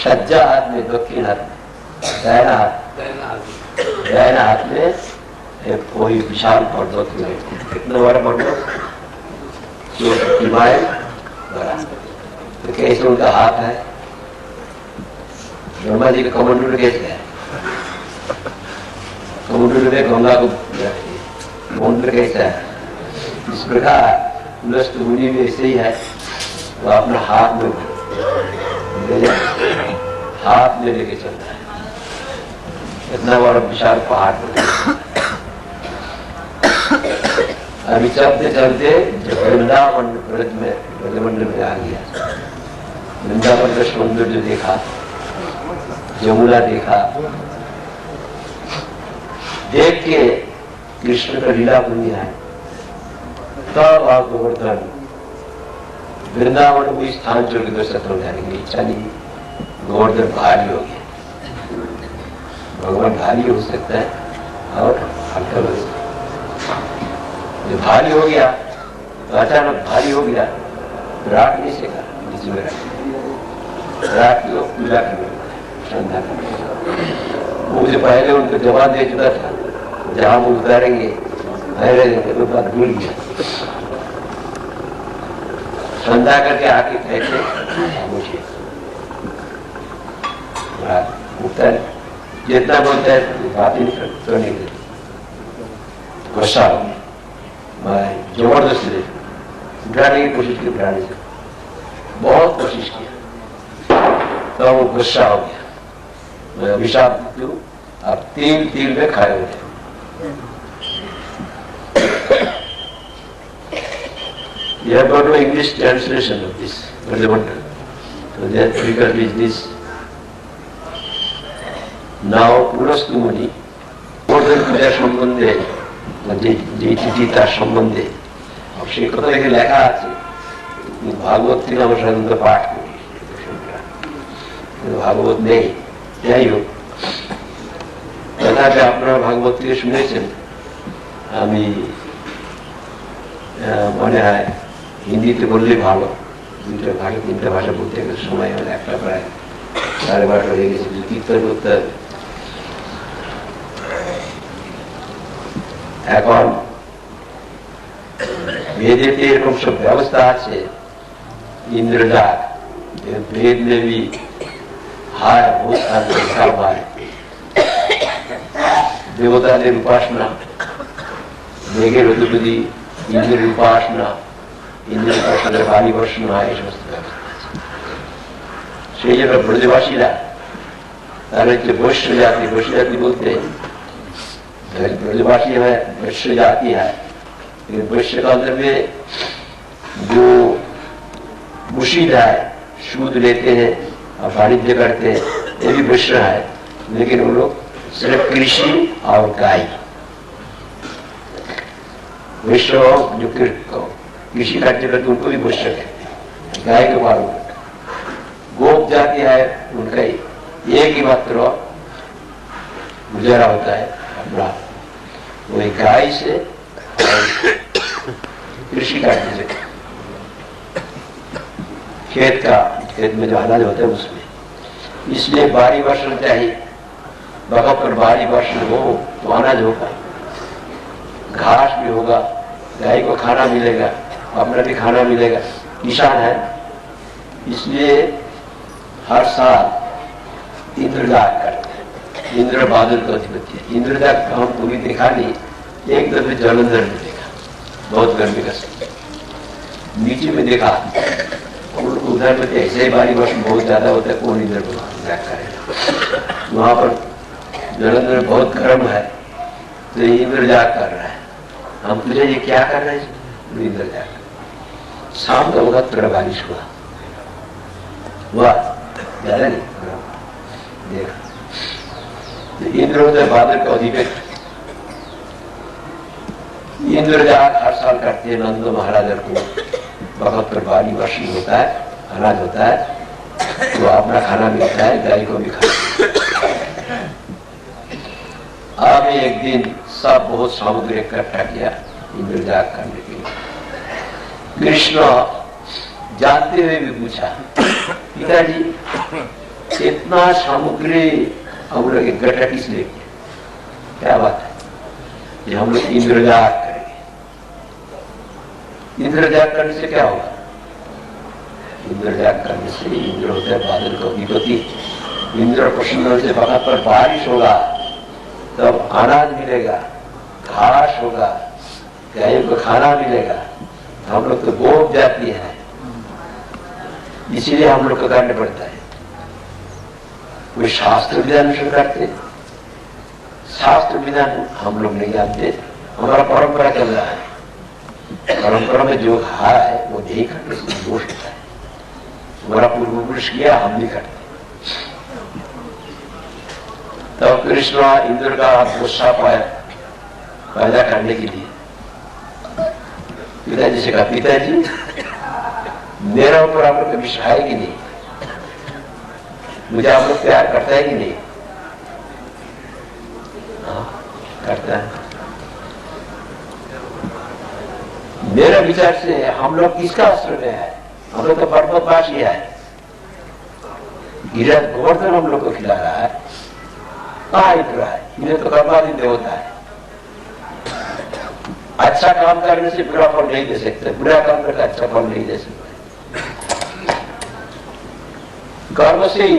सज्जा हाथ में, दक्षिण हाथ में, दाहिना हाथ में एक कोई विशाल पर्वत में, कितना बड़ा पर्वत, जो हिमालय बड़ा, तो कैसे उनका हाथ है, ब्रह्मा जी का कमंडल कैसे है, कमंडल में गंगा को कमंडल कैसा है, इस प्रकार पुलस्त मुनि भी ऐसे ही है, वो अपना हाथ में लेके चलता है, इतना बड़ा विशाल पहाड़ पर। अभी चलते चलते जब वृंदावन ब्रजमंडल में आ गया, वृंदावन का सौंदर्य जो देखा, यमुना देखा, देख के कृष्ण का लीला भूमि है, तब आप गोवर्धन वृंदावन को स्थान छोड़ के दूसरा तरफ जाने की इच्छा नहीं। गोवर्धन भारी हो गया, भगवान भारी हो सकता है और हल्का हो सकता है। जो भारी हो गया तो अचानक भारी हो गया, रात नहीं सेका, नीचे में रात को पूजा करने श्रद्धा करने। वो जो पहले उनको जवाब दे चुका था, जहां वो उतारेंगे तो बात भूल गया, श्रद्धा करके आके कहते मुझे उतर जितना बोलता है बात ही नहीं देते, गुस्सा हो जबरदस्ती उठाने की कोशिश की, उठाने से बहुत कोशिश किया, तो वो गुस्सा हो गया, मैं अभिशाप दूं, आप तिल में खाए हुए। You have got no English translation of this Brajamandal. So that figure is this. Now Purastu Muni, Gobardhan পূজার সম্বন্ধে যে চিঠি তার সম্বন্ধে সে কথা এখানে লেখা আছে, ভাগবত থেকে আমরা সাধারণত পাঠ করি, ভাগবত নেই। যাই হোক, তথাপি আপনারা ভাগবত থেকে শুনেছেন। আমি মনে হয় হিন্দিতে বললেই ভালো, দুইটা ভাষা তিনটা ভাষা বলতে গেলে সময় হলে একটা প্রায় 12:30 হয়ে গেছে, কীর্তন করতে হবে। এখন वेदेते एरकम सब व्यवस्था আছে, इंद्रजाल वेद में भी हाय बहुत लिखा हुआ है, देवता की उपासना, मेघेर अधिपति इंद्र उपासना, इंद्र उपासना भारी वर्षण है, समस्त সেই জন্য ব্রজবাসীরা তারা হচ্ছে বৈশ্য জাতি বলতে ब्रजवासी है, वैश्य जाति है, लेकिन वैश्य का अंदर में जो मुशीद है, सूद लेते हैं और वाणिज्य करते हैं, ये भी वैश्य है, लेकिन वो लोग सिर्फ कृषि और गाय, वैश्य जो कृषि कार्य करते उनको भी वैश्य कहते हैं, गाय के पालन करते। गोप जाति है, उनका एक ही मात्र गुजारा होता है अपना, वही गाय से कृषि कार्य से, खेत में जो अनाज होता है उसमें, इसलिए भारी वर्षण चाहिए। वक्त पर भारी वर्षण हो तो अनाज होगा, घास भी होगा, गाय को खाना मिलेगा, अपना भी खाना मिलेगा, किसान है। इसलिए हर साल इंद्रजाग करते हैं, इंद्र बादल का अधिपति है। इंद्रजाग का हम पूरी देखा नहीं, एक दफे जलंधर में देखा, बहुत गर्मी का समय, नीचे में देखा, उधर में ऐसे ही भारी वर्ष बहुत ज्यादा होता है, कौन इंद्र को जाग करेगा। वहां पर जलंधर बहुत गर्म है, तो इंद्रजाग कर रहा है। हम पूछे ये क्या कर रहे हैं, इंद्रजाग। शाम का वक्त थोड़ा बारिश हुआ, ज्यादा नहीं, देखा इंद्र होता है बादल का अधिपति। इंद्रजाग हर साल करते हैं नंद महाराज को, वक्त पर भारी वर्षण होता है, अनाज होता है, तो अपना खाना मिलता है, गाय को भी खाना। अब एक दिन सब बहुत सामग्री इकट्ठा किया इंद्रजाग करने के लिए। कृष्ण जानते हुए भी पूछा, पिताजी इतना सामग्री हम लोग इकट्ठा किस लिए किया, क्या बात है कि हम लोग इंद्रजाग करेंगे। इंद्रजाग करने से क्या होगा, इंद्रजाग करने से इंद्र होता है बादल का अधिपति, इंद्र प्रसन्न से वहां पर बारिश होगा, तब अनाज मिलेगा, घास होगा, गाय को खाना मिलेगा। हम लोग तो गोप जाती है, इसीलिए हम लोग को करना पड़ता है। कोई शास्त्र विधान अनुसार करते, शास्त्र विधान हम लोग नहीं जानते, हमारा परंपरा चल रहा है, परंपरा में जो है वो नहीं करने से दोष होता है। हमारा पूर्व पुरुष किया, हम नहीं करते। तो कृष्ण इंद्र का गुस्सा पैदा करने के लिए पिताजी से कहा, पिताजी मेरा ऊपर आप लोग विश्वास है कि नहीं? मुझे आप लोग प्यार करता है कि नहीं? हाँ, करता है। मेरे विचार से हम लोग किसका आश्रय में है? हम लोग तो पर्वतवासी है। गिरा गोवर्धन हम लोग को खिला रहा है, कहाँ हिट रहा है? इन्हें तो कर्माधीन देवता है। अच्छा काम करने से बुरा फल नहीं दे सकते, बुरा काम करके अच्छा फल नहीं दे सकते। कर्म से ही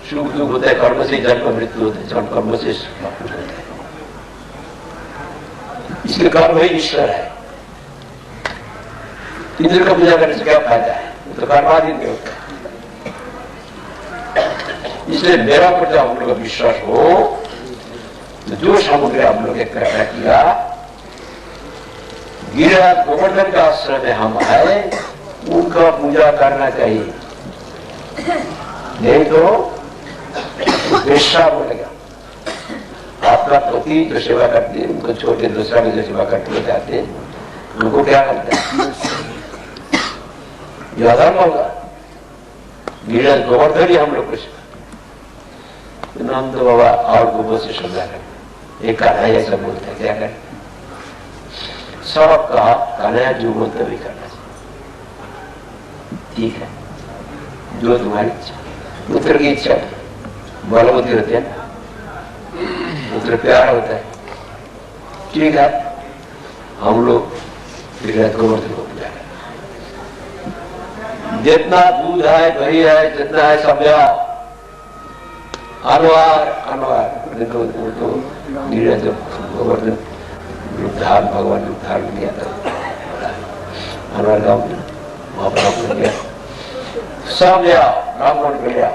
सुख दुख होता है, कर्म से ही जन्म मृत्यु होता है, कर्म से सुख होता है। इसलिए कर्म ही ईश्वर है। इंद्र का पूजा करने से क्या फायदा है? तो कर्माधीन देवता है। इसलिए मेरा ऊपर हम लोग का विश्वास हो तो जो समुद्र हम लोग इकट्ठा किया, गिरिराज गोवर्धन का आश्रम में हम आए, उनका पूजा करना चाहिए। नहीं तो वेश्या बोलेगा। आपका पति जो सेवा करते हैं, उनको छोटे दूसरा में जो सेवा करते जाते हैं, उनको क्या करता है? यह अधर्म होगा। गिरिराज गोवर्धन ही हम लोग कुछ हम तो बाबा और गोबो से समझा कर एक कान्हा ऐसा बोलता है, क्या कर सब कहा कान्हा जो बोलते भी करना ठीक है, जो तुम्हारी इच्छा, पुत्र की इच्छा बलवती होती है ना, पुत्र प्यार होता है, ठीक है। हम लोग गिरिराज गोवर्धन को पूजा करें। जितना दूध है, दही है, जितना है सब जाओ, अनवार तो गिरिराज गोवर्धन रुद्धार भगवान रुद्धार किया था। अनवार गांव में वहां पर गया, सब लिया ब्राह्मण को लिया,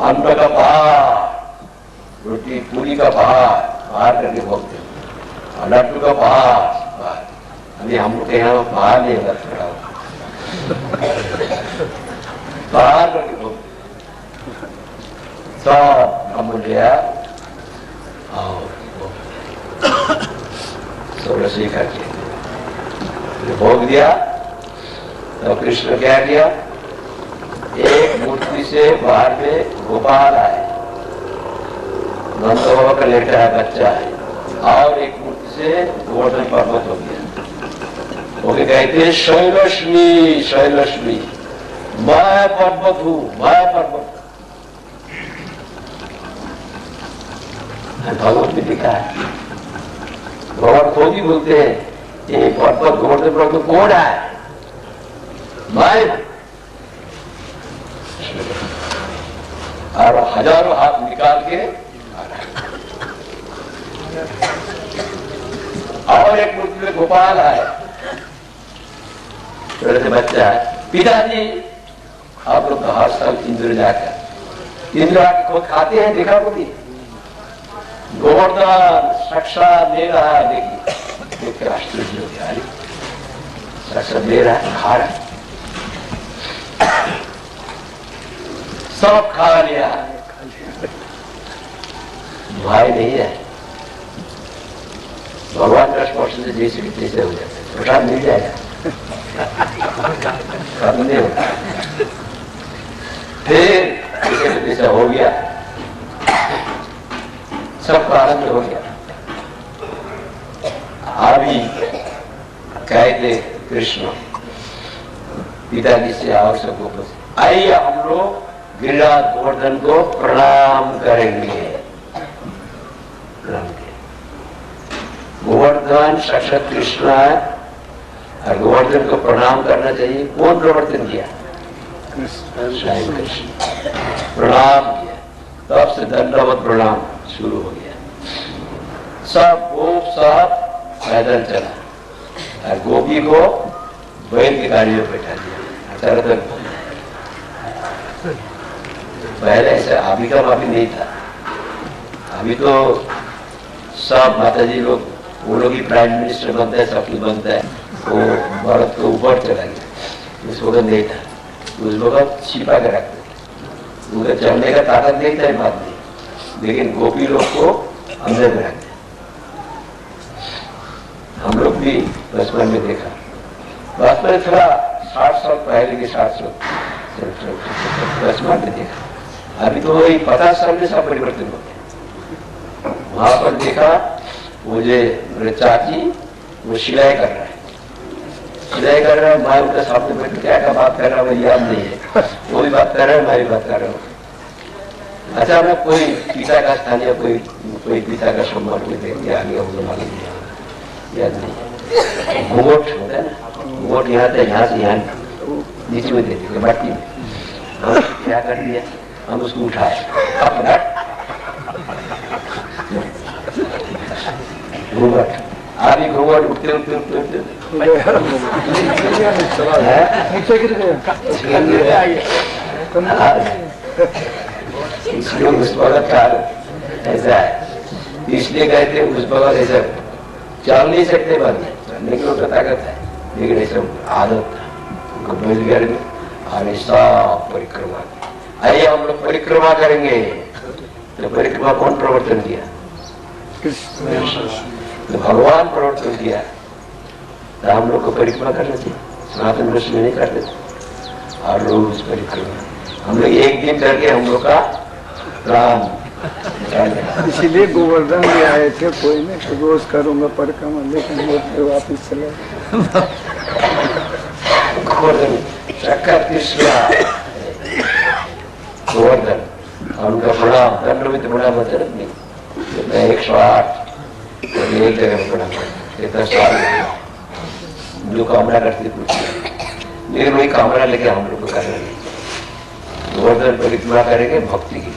अन्न का पहाड़, रोटी पूरी का पहाड़ करके बोलते, लड्डू का पहाड़। अभी हम लोग यहाँ पहाड़ नहीं होगा, थोड़ा पहाड़ करके बोलते सब हम लिया और सब रसोई करके भोग दिया। तो कृष्ण क्या किया? एक मूर्ति से बाहर में गोपाल आए, नंद बाबा का लेटा है, बच्चा है, और एक मूर्ति से गोवर्धन पर्वत हो गया। वो कहते हैं शैलक्ष्मी शैलक्ष्मी, मैं पर्वत हूं, मैं पर्वत। भगवत में लिखा है, भगवान खुद ही बोलते हैं ये पर्वत गोवर्धन पर्वत कौन है? मैं। और हजारों हाथ निकाल के और एक मूर्ति में गोपाल है, छोटे से बच्चा है। पिताजी आप लोग तो हर साल इंद्र जाकर इंद्र आके खुद खाते हैं, देखा होगी गोवर्धन साक्षात ले रहा है। देखिए देख के आश्चर्य हो गया, साक्षात ले रहा है, खा रहा है, सब खा लिया। भाई नहीं है, भगवान का स्पर्श से जैसे तैसे हो जाता है, प्रसाद मिल जाएगा, नहीं होता। फिर जैसे हो गया, सबका आनंद हो गया। अभी कहते कृष्ण पिताजी से और सबको, आइए हम लोग गिरिराज गोवर्धन को प्रणाम करेंगे। गोवर्धन साक्षात कृष्ण है और गोवर्धन को प्रणाम करना चाहिए। कौन प्रवर्तन किया? स्वयं कृष्ण प्रणाम किया, तब से दंडवत प्रणाम शुरू हो गया। सब गोप सब पैदल चला और गोपी को बैल की गाड़ी में बैठा दिया। पहले ऐसा अभी का माफी नहीं था। अभी तो सब माताजी लोग वो लोग ही प्राइम मिनिस्टर बनता है, सब कुछ बनता है, वो भारत को ऊपर चला गया। उस वक्त नहीं था, उस वक्त छिपा के रखते थे, उनका चलने का ताकत नहीं था, बात नहीं, लेकिन गोपी लोग को अंदर में रखते। हम लोग भी बचपन में देखा, बचपन में थोड़ा 60 साल पहले के 60 साल बचपन में देखा। अभी तो वही 50 साल में सब परिवर्तन हो गया। वहां पर देखा वो जो मेरे चाची वो सिलाई कर रहा है, सिलाई कर रहा है, मैं उनके सामने बैठ क्या क्या बात कर रहा है वो याद नहीं है, वो भी बात कर रहा है, मैं भी बात कर रहा हूँ। अचानक कोई पिता का स्थान या कोई पिता का सम्मान कोई व्यक्ति आ गया, वो मालूम नहीं, याद नहीं। घूंघट होता है ना, घूंघट यहाँ से यहाँ नीचे में देते मट्टी में, हम क्या कर दिया, हम उसको उठाए घूंघट, आगे घूंघट उठते उठते उठते उठते इसलिए उस वक्त का ऐसा है, इसलिए कहते उस वक्त ऐसा चल नहीं सकते बंद, चलने की तो ताकत है, लेकिन ऐसा आदत था बैलगाड़ी में हमेशा परिक्रमा। आइए हम लोग परिक्रमा करेंगे। तो परिक्रमा कौन प्रवर्तन किया? तो भगवान प्रवर्तन किया। तो हम लोग को परिक्रमा करना चाहिए, सनातन दृष्टि में नहीं करते थे, और रोज परिक्रमा हम लोग एक दिन करके हम लोग का प्राण। इसीलिए गोवर्धन भी आए थे, कोई नहीं तो रोज करूंगा परिक्रमा, लेकिन वो फिर वापिस चले। गोवर्धन शक्कर कृष्णा गोवर्धन, और उनका बड़ा दंड में तो बड़ा मतलब नहीं, 108 एक जगह में बड़ा इतना साल जो कामना करती कुछ, लेकिन वही कामना लेके हम लोग को करना नहीं। गोवर्धन परिक्रमा करेंगे भक्ति की,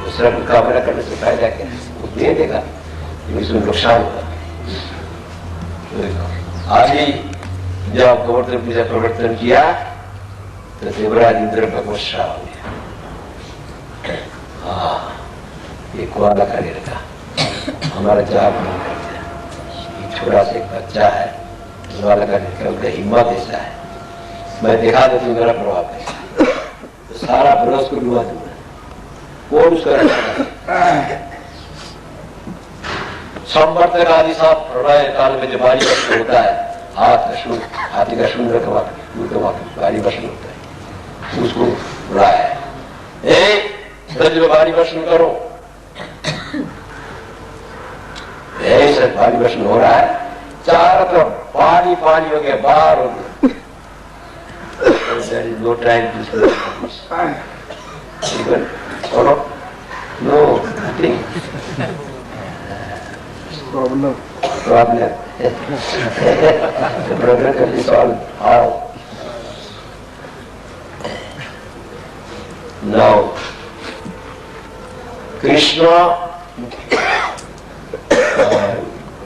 दूसरा को कामना करने से फायदा क्या है, वो दे देगा, इसमें नुकसान होगा। आगे जब गोवर्धन पूजा प्रवर्तन किया तो देवराज इंद्र भगवत हो गया। हाँ, एक वाला करे रखा, हमारा जाप नहीं करता, छोटा सा एक बच्चा है, वाला करने का हिम्मत ऐसा है, मैं दिखा दे तू मेरा प्रभाव कैसा, तो सारा बरस को डुबा दूंगा। कौन उसका संवर्तक आदि साहब प्रलय काल में जो भारी वस्तु होता है, हाथी का शून्य भारी वस्तु होता है, उसको बुलाया है, ब्रज में भारी वस्तु करो, ऐसा भारी वस्तु हो रहा है, चारों तरफ पानी पानी हो गया, बाहर हो गया। No time no thing problem the problem can be solved. How? Now, Krishna,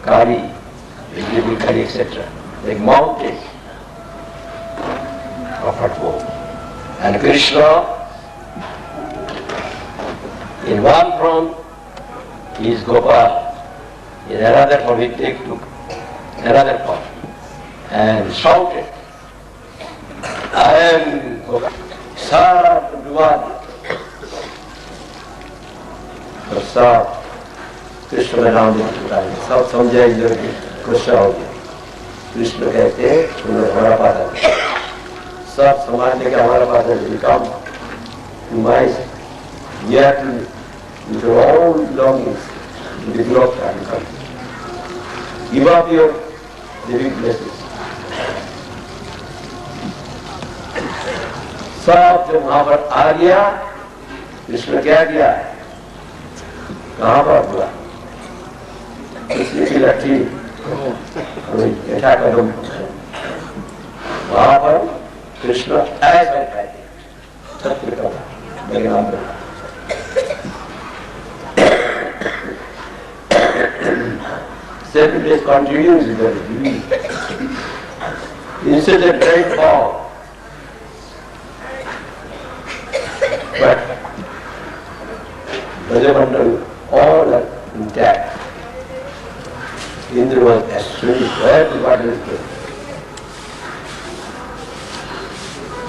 Kali, vegetable curry, etc. Like mountain of hot wood. And Krishna, in one form, he is Gopal. In another form, he takes to another form and shouted, I am Gopal. Sara Duvadi. तो सब कृष्ण में नाम लिखा है, सब समझे इधर की गुस्सा हो गया। कृष्ण कहते हैं तुमने हमारा पास सब समझने के हमारा पास become mice yet with your own longings to develop and come. Give up your living places. सब जब वहां पर आ गया, कृष्ण क्या किया, कहां पर हुआ, कृष्ण की लट्ठी ऐसा कदम, वहां पर कृष्ण ऐसा बैठा सत्य का बलिदान करता। Seven days continues with the belief. Instead of great fall. But Brajamandal all are intact. Indra was astonished. Where the water is going?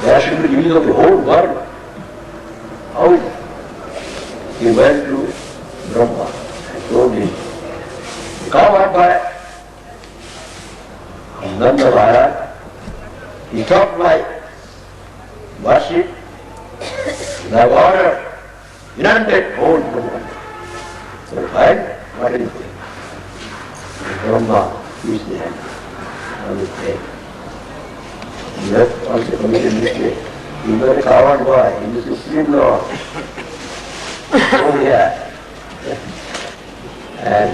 There should be use of the whole world. How is it? He went to Brahma and told him, come up by Nanda Maharaj. He stopped my worship. The water inundated whole Brahma. So what is it? Brahma used the hand on his head. You have also committed mistake. You were a coward boy, you used to sleep Lord. Oh yeah. And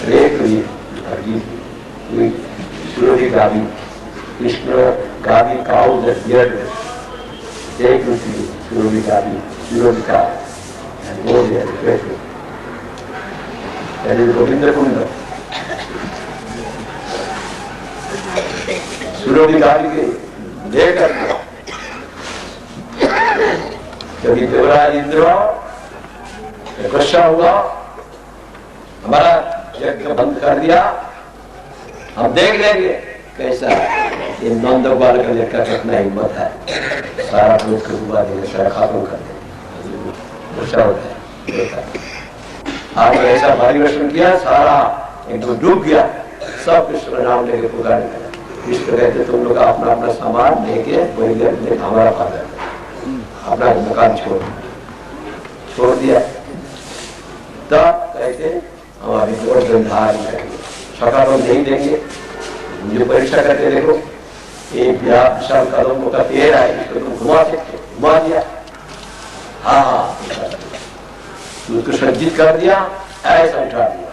pray to him, forgive him. We slowly Gavi, Krishna Gavi cows and beardless. Take with you, slowly cow, and go there, pray to him. That is Govinda Kunda. Surabhi गाली के लेकर जब देवराज इंद्र गुस्सा हुआ, हमारा यज्ञ बंद कर दिया, हम देख लेंगे कैसा ये नंद बालक का कितना हिम्मत है, सारा कुछ डुबा देंगे, सारा खत्म कर देंगे। गुस्सा होता है, आज ऐसा भारी वर्षण किया, सारा एकदम डूब गया, सब कृष्ण नाम लेके पुकारने लगा। कृष्ण कहते तुम लोग अपना अपना सामान लेके वही ले हमारा फादर अपना मकान छोड़ दिया। तब कहते हम अभी और गंधार करेंगे, छठा तो नहीं देंगे, मुझे परीक्षा करके देखो, एक विशाल कदम का पेड़ है, इसको तुम घुमा सकते, घुमा दिया, हाँ उसको सज्जित कर दिया, ऐसा उठा दिया।